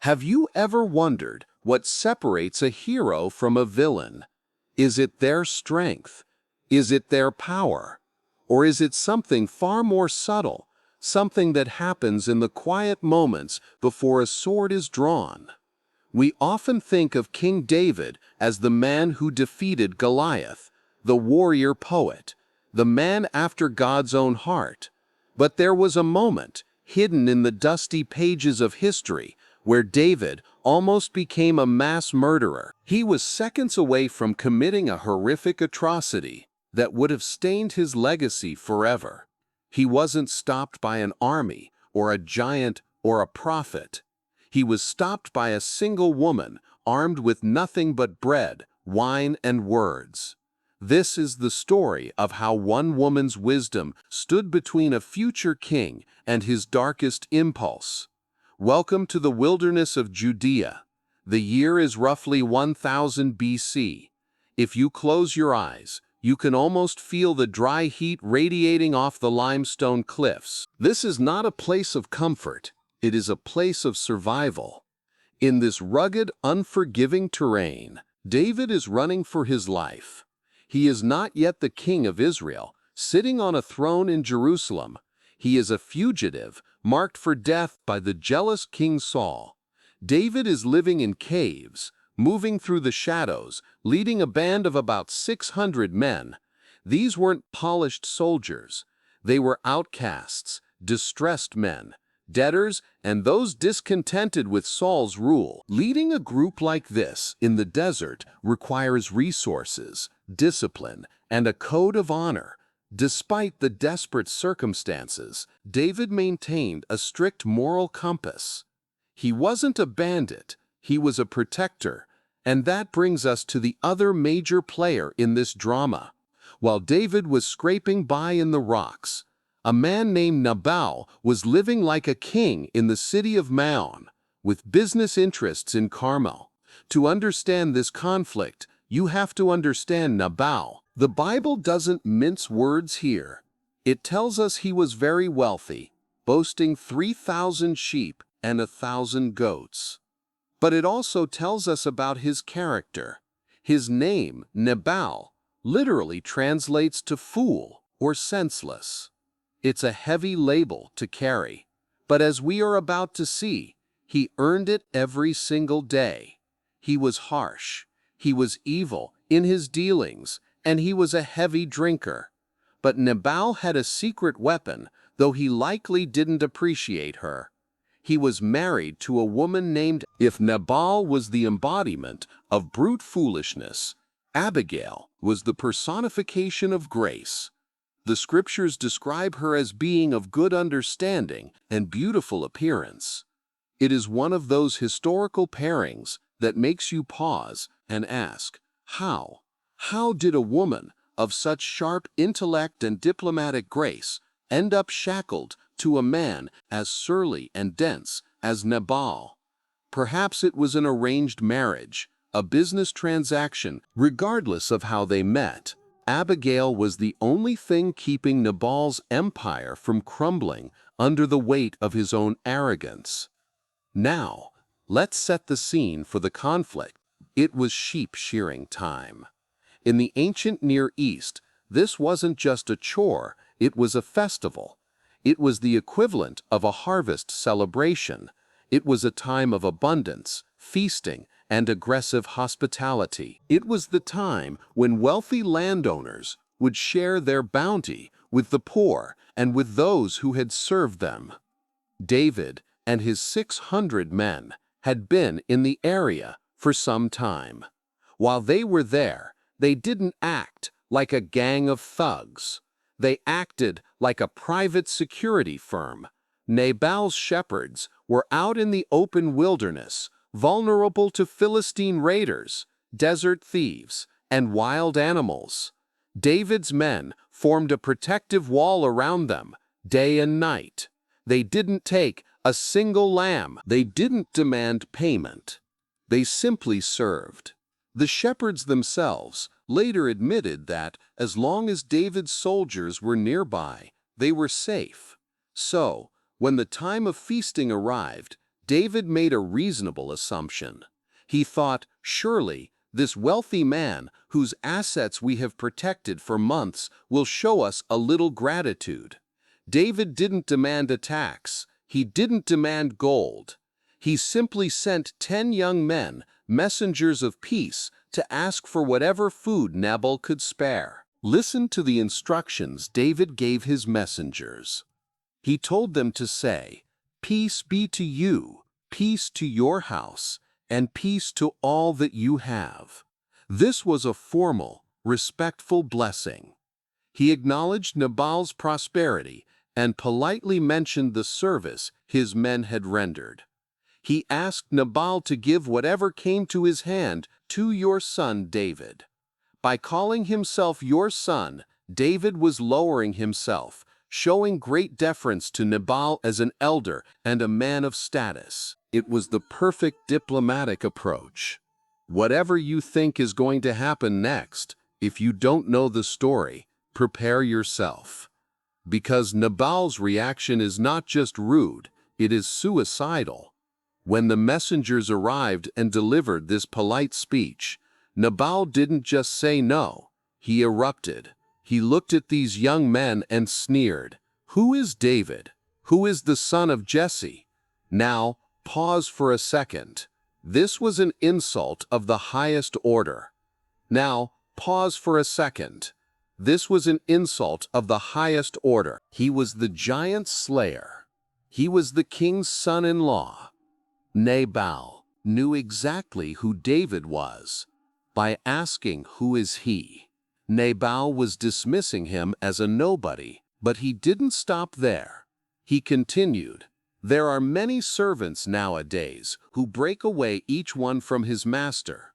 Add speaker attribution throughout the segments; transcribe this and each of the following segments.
Speaker 1: Have you ever wondered what separates a hero from a villain? Is it their strength? Is it their power? Or is it something far more subtle, something that happens in the quiet moments before a sword is drawn? We often think of King David as the man who defeated Goliath, the warrior poet, the man after God's own heart. But there was a moment, hidden in the dusty pages of history, where David almost became a mass murderer. He was seconds away from committing a horrific atrocity that would have stained his legacy forever. He wasn't stopped by an army, or a giant, or a prophet. He was stopped by a single woman, armed with nothing but bread, wine, and words. This is the story of how one woman's wisdom stood between a future king and his darkest impulse. Welcome to the wilderness of Judea. The year is roughly 1000 BC. If you close your eyes, you can almost feel the dry heat radiating off the limestone cliffs. This is not a place of comfort. It is a place of survival. In this rugged, unforgiving terrain, David is running for his life. He is not yet the king of Israel, sitting on a throne in Jerusalem. He is a fugitive, marked for death by the jealous King Saul. David is living in caves, moving through the shadows, leading a band of about 600 men. These weren't polished soldiers. They were outcasts, distressed men, debtors, and those discontented with Saul's rule. Leading a group like this in the desert requires resources, discipline, and a code of honor. Despite the desperate circumstances, David maintained a strict moral compass. He wasn't a bandit, he was a protector, and that brings us to the other major player in this drama. While David was scraping by in the rocks, a man named Nabal was living like a king in the city of Maon, with business interests in Carmel. To understand this conflict, you have to understand Nabal. The Bible doesn't mince words here. It tells us he was very wealthy, boasting 3,000 sheep and 1,000 goats. But it also tells us about his character. His name, Nabal, literally translates to fool or senseless. It's a heavy label to carry. But as we are about to see, he earned it every single day. He was harsh. He was evil in his dealings, and he was a heavy drinker. But Nabal had a secret weapon, though he likely didn't appreciate her. He was married to a woman named If Nabal was the embodiment of brute foolishness, Abigail was the personification of grace. The scriptures describe her as being of good understanding and beautiful appearance. It is one of those historical pairings that makes you pause and ask, how? How did a woman of such sharp intellect and diplomatic grace end up shackled to a man as surly and dense as Nabal? Perhaps it was an arranged marriage, a business transaction. Regardless of how they met, Abigail was the only thing keeping Nabal's empire from crumbling under the weight of his own arrogance. Now, let's set the scene for the conflict. It was sheep shearing time. In the ancient Near East, this wasn't just a chore, it was a festival. It was the equivalent of a harvest celebration. It was a time of abundance, feasting, and aggressive hospitality. It was the time when wealthy landowners would share their bounty with the poor and with those who had served them. David and his 600 men had been in the area for some time. While they were there, they didn't act like a gang of thugs. They acted like a private security firm. Nabal's shepherds were out in the open wilderness, vulnerable to Philistine raiders, desert thieves, and wild animals. David's men formed a protective wall around them, day and night. They didn't take a single lamb. They didn't demand payment. They simply served. The shepherds themselves later admitted that, as long as David's soldiers were nearby, they were safe. So, when the time of feasting arrived, David made a reasonable assumption. He thought, surely, this wealthy man, whose assets we have protected for months, will show us a little gratitude. David didn't demand a tax. He didn't demand gold. He simply sent 10 young men, messengers of peace, to ask for whatever food Nabal could spare. Listen to the instructions David gave his messengers. He told them to say, "Peace be to you, peace to your house, and peace to all that you have." This was a formal, respectful blessing. He acknowledged Nabal's prosperity and politely mentioned the service his men had rendered. He asked Nabal to give whatever came to his hand to your son David. By calling himself your son, David was lowering himself, showing great deference to Nabal as an elder and a man of status. It was the perfect diplomatic approach. Whatever you think is going to happen next, if you don't know the story, prepare yourself. Because Nabal's reaction is not just rude, it is suicidal. When the messengers arrived and delivered this polite speech, Nabal didn't just say no, he erupted. He looked at these young men and sneered. "Who is David? Who is the son of Jesse?" Now, pause for a second. This was an insult of the highest order. Now, pause for a second. This was an insult of the highest order. He was the giant slayer. He was the king's son-in-law. Nabal knew exactly who David was. By asking, "Who is he?" Nabal was dismissing him as a nobody, but he didn't stop there. He continued, "There are many servants nowadays who break away each one from his master.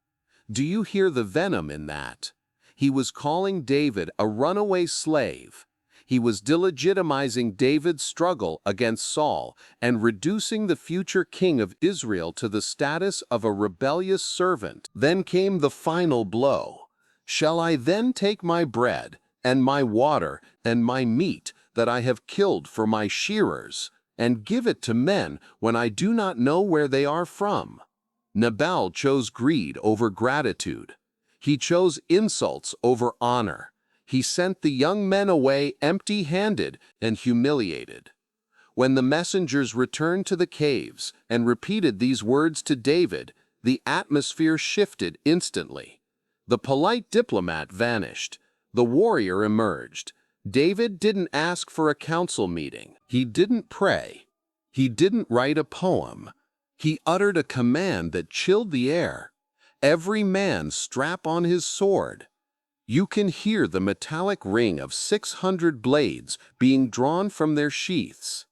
Speaker 1: Do you hear the venom in that?" He was calling David a runaway slave. He was delegitimizing David's struggle against Saul and reducing the future king of Israel to the status of a rebellious servant. Then came the final blow. "Shall I then take my bread, and my water, and my meat that I have killed for my shearers, and give it to men when I do not know where they are from?" Nabal chose greed over gratitude. He chose insults over honor. He sent the young men away empty-handed and humiliated. When the messengers returned to the caves and repeated these words to David, the atmosphere shifted instantly. The polite diplomat vanished. The warrior emerged. David didn't ask for a council meeting. He didn't pray. He didn't write a poem. He uttered a command that chilled the air. "Every man strap on his sword." You can hear the metallic ring of 600 blades being drawn from their sheaths.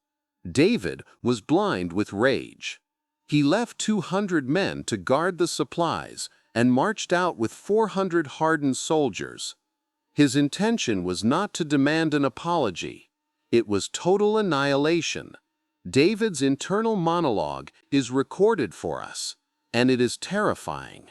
Speaker 1: David was blind with rage. He left 200 men to guard the supplies and marched out with 400 hardened soldiers. His intention was not to demand an apology. It was total annihilation. David's internal monologue is recorded for us, and it is terrifying.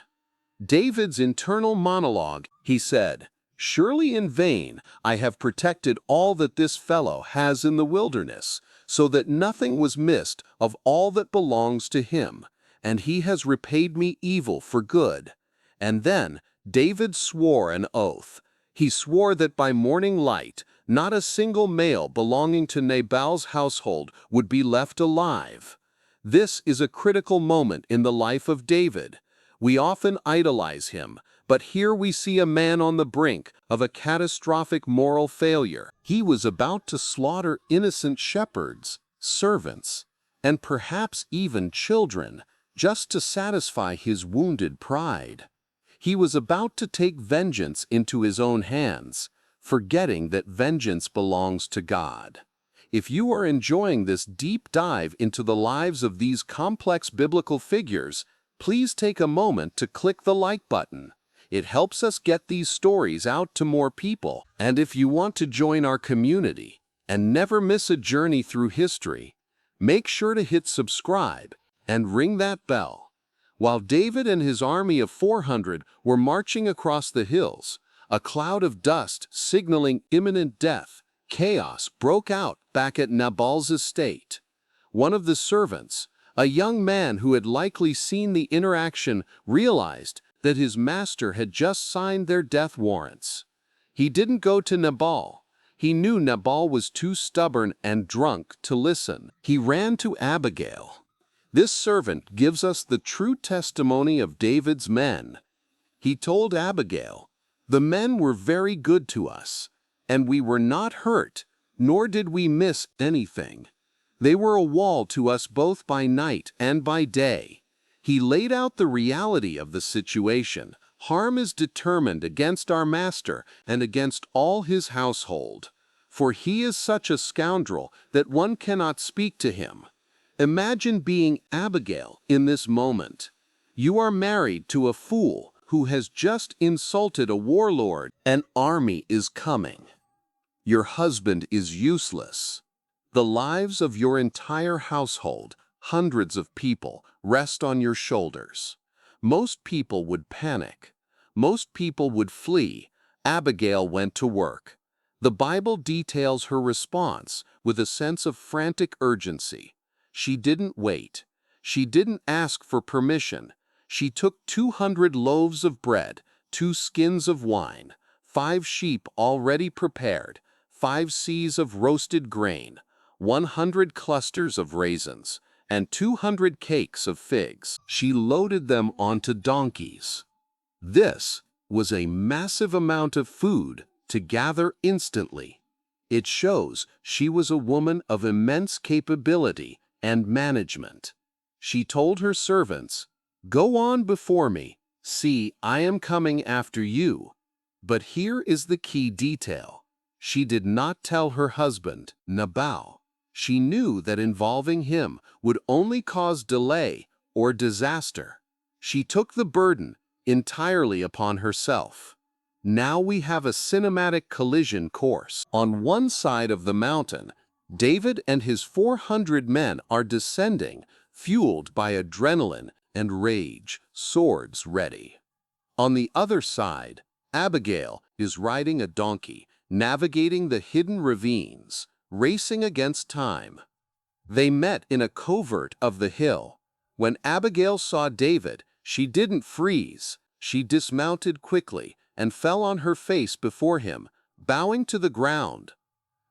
Speaker 1: David's internal monologue, he said, "Surely in vain I have protected all that this fellow has in the wilderness, so that nothing was missed of all that belongs to him, and he has repaid me evil for good." And then David swore an oath. He swore that by morning light, not a single male belonging to Nabal's household would be left alive. This is a critical moment in the life of David. We often idolize him, but here we see a man on the brink of a catastrophic moral failure. He was about to slaughter innocent shepherds, servants, and perhaps even children, just to satisfy his wounded pride. He was about to take vengeance into his own hands, forgetting that vengeance belongs to God. If you are enjoying this deep dive into the lives of these complex biblical figures, please take a moment to click the like button. It helps us get these stories out to more people. And if you want to join our community and never miss a journey through history, make sure to hit subscribe and ring that bell. While David and his army of 400 were marching across the hills, a cloud of dust signaling imminent death, chaos broke out back at Nabal's estate. One of the servants, A young man who had likely seen the interaction realized that his master had just signed their death warrants. He didn't go to Nabal. He knew Nabal was too stubborn and drunk to listen. He ran to Abigail. This servant gives us the true testimony of David's men. He told Abigail, "The men were very good to us, and we were not hurt, nor did we miss anything. They were a wall to us both by night and by day." He laid out the reality of the situation. Harm is determined against our master and against all his household, for he is such a scoundrel that one cannot speak to him. Imagine being Abigail in this moment. You are married to a fool who has just insulted a warlord. An army is coming. Your husband is useless. The lives of your entire household, hundreds of people, rest on your shoulders. Most people would panic. Most people would flee. Abigail went to work. The Bible details her response with a sense of frantic urgency. She didn't wait. She didn't ask for permission. She took 200 loaves of bread, 2 skins of wine, 5 sheep already prepared, 5 seahs of roasted grain, 100 clusters of raisins, and 200 cakes of figs. She loaded them onto donkeys. This was a massive amount of food to gather instantly. It shows she was a woman of immense capability and management. She told her servants, "Go on before me. See, I am coming after you." But here is the key detail. She did not tell her husband, Nabal. She knew that involving him would only cause delay or disaster. She took the burden entirely upon herself. Now we have a cinematic collision course. On one side of the mountain, David and his 400 men are descending, fueled by adrenaline and rage, swords ready. On the other side, Abigail is riding a donkey, navigating the hidden ravines, racing against time. They met in a covert of the hill. When Abigail saw David, she didn't freeze. She dismounted quickly and fell on her face before him, bowing to the ground.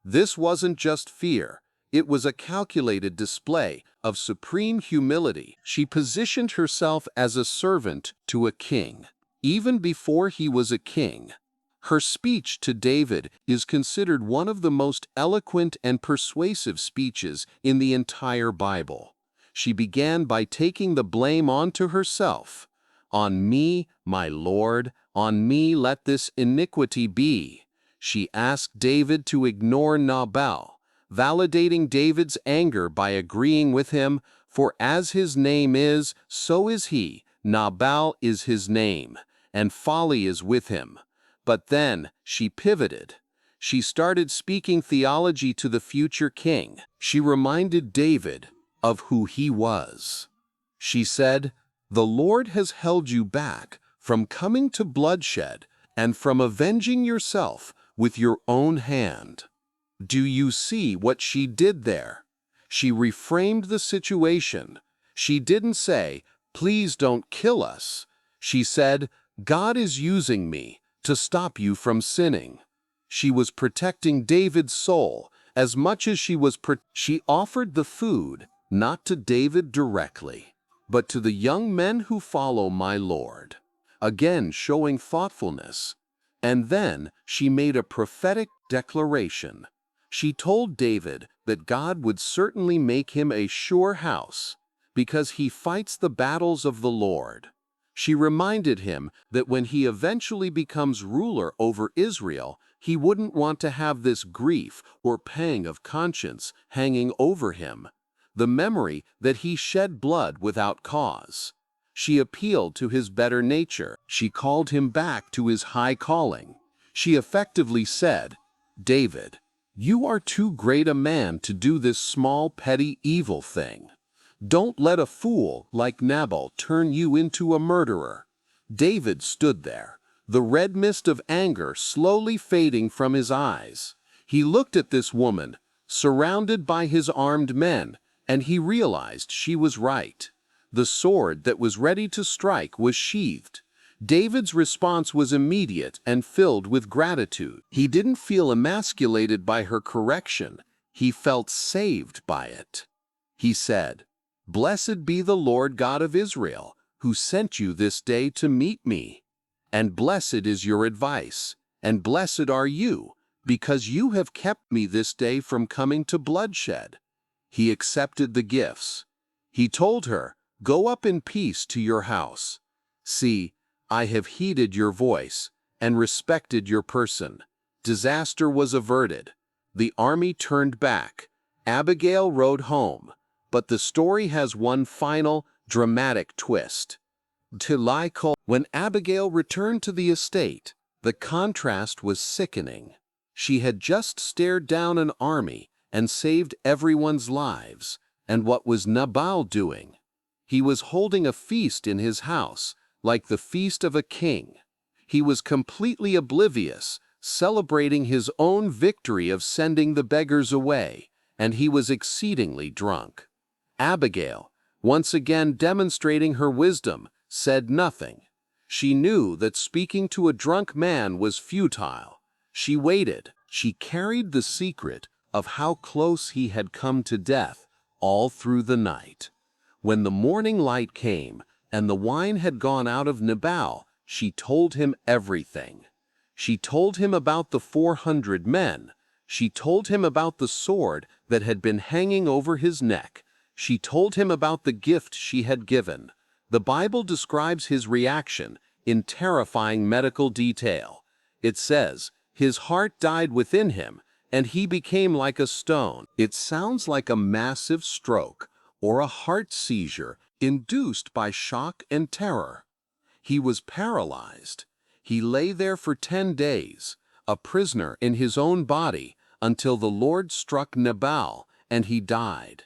Speaker 1: This wasn't just fear. It was a calculated display of supreme humility. She positioned herself as a servant to a king, even before he was a king. Her speech to David is considered one of the most eloquent and persuasive speeches in the entire Bible. She began by taking the blame onto herself. "On me, my Lord, on me let this iniquity be." She asked David to ignore Nabal, validating David's anger by agreeing with him, "For as his name is, so is he. Nabal is his name, and folly is with him." But then she pivoted. She started speaking theology to the future king. She reminded David of who he was. She said, "The Lord has held you back from coming to bloodshed and from avenging yourself with your own hand." Do you see what she did there? She reframed the situation. She didn't say, "Please don't kill us." She said, "God is using me to stop you from sinning." She was protecting David's soul as much as she offered the food not to David directly, but to the young men who follow my Lord, again showing thoughtfulness. And then she made a prophetic declaration. She told David that God would certainly make him a sure house because he fights the battles of the Lord. She reminded him that when he eventually becomes ruler over Israel, he wouldn't want to have this grief or pang of conscience hanging over him, the memory that he shed blood without cause. She appealed to his better nature. She called him back to his high calling. She effectively said, "David, you are too great a man to do this small, petty, evil thing. Don't let a fool like Nabal turn you into a murderer." David stood there, the red mist of anger slowly fading from his eyes. He looked at this woman, surrounded by his armed men, And he realized she was right. The sword that was ready to strike was sheathed. David's response was immediate and filled with gratitude. He didn't feel emasculated by her correction. He felt saved by it. He said, "Blessed be the Lord God of Israel, who sent you this day to meet me. And blessed is your advice, and blessed are you, because you have kept me this day from coming to bloodshed." He accepted the gifts. He told her, "Go up in peace to your house. See, I have heeded your voice and respected your person." Disaster was averted. The army turned back. Abigail rode home. But the story has one final, dramatic twist. When Abigail returned to the estate, the contrast was sickening. She had just stared down an army and saved everyone's lives. And what was Nabal doing? He was holding a feast in his house, like the feast of a king. He was completely oblivious, celebrating his own victory of sending the beggars away, and he was exceedingly drunk. Abigail, once again demonstrating her wisdom, said nothing. She knew that speaking to a drunk man was futile. She waited. She carried the secret of how close he had come to death all through the night. When the morning light came and the wine had gone out of Nabal, she told him everything. She told him about the 400 men. She told him about the sword that had been hanging over his neck. She told him about the gift she had given. The Bible describes his reaction in terrifying medical detail. It says, "His heart died within him, and he became like a stone." It sounds like a massive stroke or a heart seizure induced by shock and terror. He was paralyzed. He lay there for 10 days, a prisoner in his own body, until the Lord struck Nabal, and he died.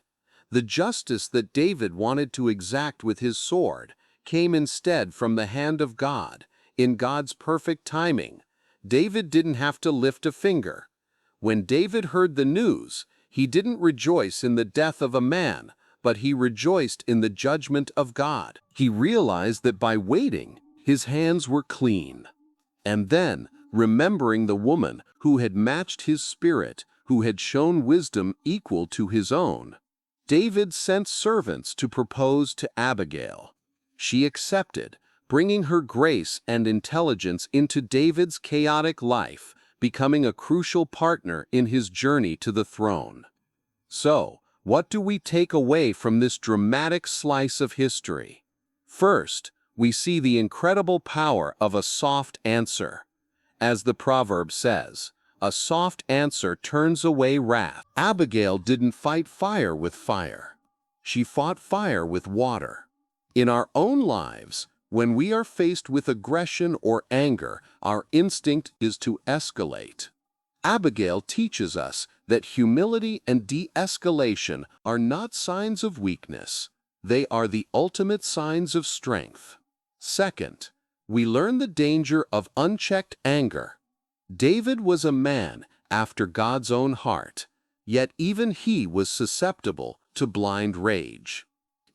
Speaker 1: The justice that David wanted to exact with his sword came instead from the hand of God, in God's perfect timing. David didn't have to lift a finger. When David heard the news, he didn't rejoice in the death of a man, but he rejoiced in the judgment of God. He realized that by waiting, his hands were clean. And then, remembering the woman who had matched his spirit, who had shown wisdom equal to his own, David sent servants to propose to Abigail. She accepted, bringing her grace and intelligence into David's chaotic life, becoming a crucial partner in his journey to the throne. So, what do we take away from this dramatic slice of history? First, we see the incredible power of a soft answer. As the proverb says, "A soft answer turns away wrath." Abigail didn't fight fire with fire. She fought fire with water. In our own lives, when we are faced with aggression or anger, our instinct is to escalate. Abigail teaches us that humility and de-escalation are not signs of weakness. They are the ultimate signs of strength. Second, we learn the danger of unchecked anger. David was a man after God's own heart, yet even he was susceptible to blind rage.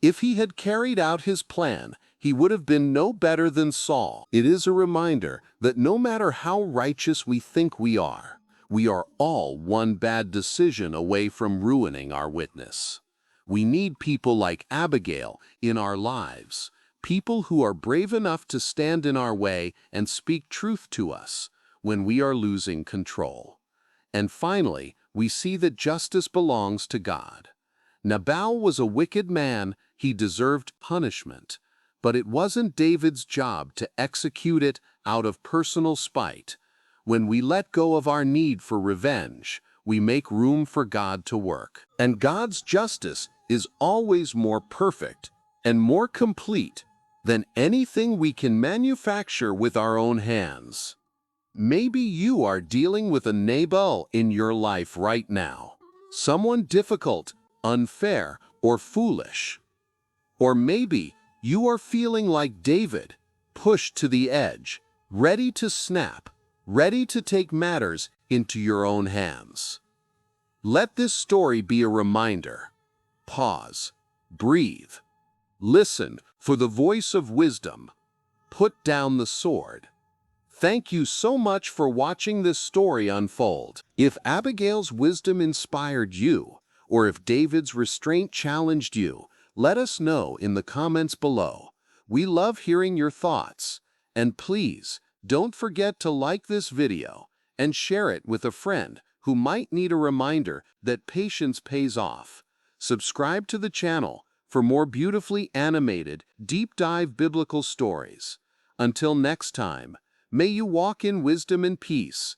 Speaker 1: If he had carried out his plan, he would have been no better than Saul. It is a reminder that no matter how righteous we think we are all one bad decision away from ruining our witness. We need people like Abigail in our lives, people who are brave enough to stand in our way and speak truth to us when we are losing control. And finally, we see that justice belongs to God. Nabal was a wicked man. He deserved punishment. But it wasn't David's job to execute it out of personal spite. When we let go of our need for revenge, we make room for God to work. And God's justice is always more perfect and more complete than anything we can manufacture with our own hands. Maybe you are dealing with a Nabal in your life right now. Someone difficult, unfair, or foolish. Or maybe you are feeling like David, pushed to the edge, ready to snap, ready to take matters into your own hands. Let this story be a reminder. Pause. Breathe. Listen for the voice of wisdom. Put down the sword. Thank you so much for watching this story unfold. If Abigail's wisdom inspired you, or if David's restraint challenged you, let us know in the comments below. We love hearing your thoughts. And please, don't forget to like this video and share it with a friend who might need a reminder that patience pays off. Subscribe to the channel for more beautifully animated, deep-dive biblical stories. Until next time, may you walk in wisdom and peace.